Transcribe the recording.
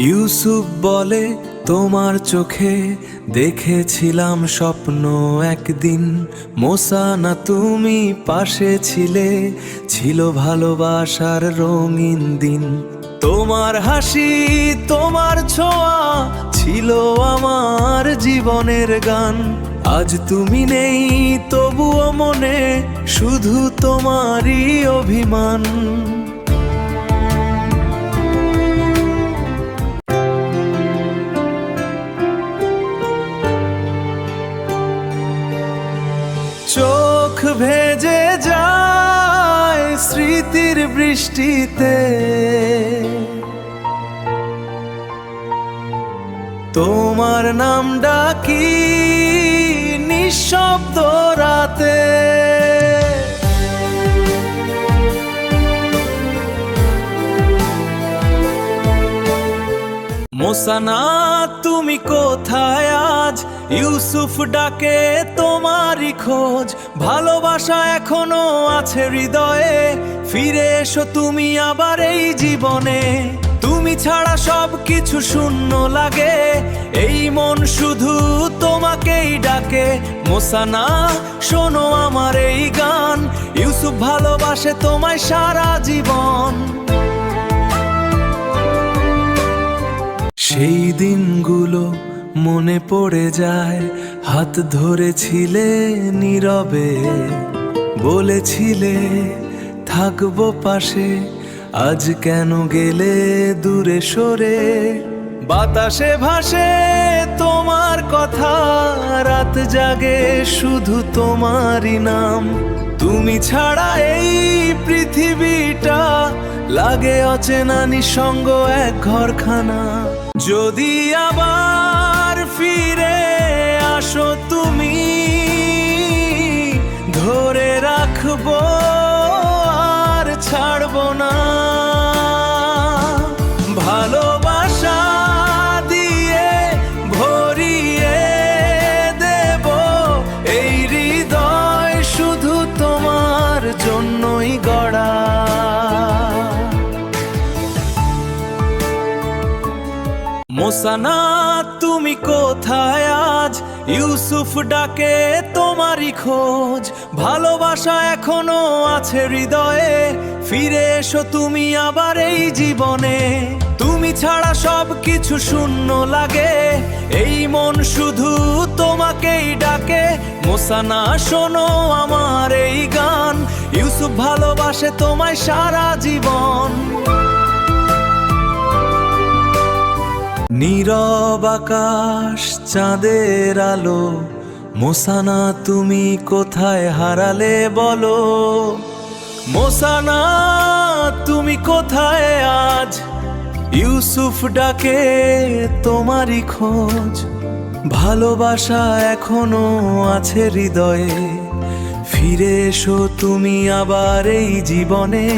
ইউসুফ বলে, তোমার চোখে দেখেছিলাম স্বপ্ন একদিন। মোসা না তুমি পাশে ছিলে, ছিল ভালোবাসার রঙিন দিন। তোমার হাসি, তোমার ছোঁয়া ছিল আমার জীবনের গান। আজ তুমি নেই, তবুও মনে শুধু তোমারই অভিমান। চোখ ভেজে যায় স্মৃতির বৃষ্টিতে, তোমার নাম ডাকি নিঃশব্দ রাতে। মোসা না তুমি কোথায় আজ? ইউসুফ ডাকে তোমারই খোঁজ। ভালোবাসা এখনো আছে হৃদয়ে, ফিরে এসো তুমি আবার এই জীবনে। তুমি ছাড়া সব কিছু শূন্য লাগে, এই মন শুধু তোমাকেই ডাকে। মোসা না শোনো আমার এই গান, ইউসুফ ভালোবাসে তোমায় সারা জীবন। সেই দিনগুলো মনে পড়ে যায়, হাত ধরেছিলে নীরবে, বলেছিলে থাকবো পাশে। আজ কেন গেলে দূরে সরে? বাতাসে ভাসে তোমার কথা, রাত জাগে শুধু তোমারই নাম। তুমি ছাড়া এই পৃথিবীটা লাগে অচেনা, নিঃসঙ্গ এক ঘরখানা। যদি আবার ফিরে আসো তুমি, ধরে রাখবো আর ছাড়বো না। ভালোবাসা দিয়ে ভরিয়ে দেব এই হৃদয়, শুধু তোমার জন্যই গড়া। মোসা না তুমি কোথায় আজ? ইউসুফ ডাকে তোমারই খোঁজ। ভালোবাসা এখনো আছে হৃদয়ে, ফিরে এসো তুমি আবার এই জীবনে। তুমি ছাড়া সব কিছু শূন্য লাগে, এই মন শুধু তোমাকেই ডাকে। মোসা না শোনো আমার এই গান, ইউসুফ ভালোবাসে তোমায় সারা জীবন। নীরব আকাশ, চাঁদের আলো, মোসা না তুমি কোথায় হারালে বলো? মোসা না তুমি কোথায় আজ? ইউসুফ ডাকে তোমারই খোঁজ। ভালোবাসা এখনো আছে হৃদয়ে, ফিরে এসো তুমি আবার এই জীবনে।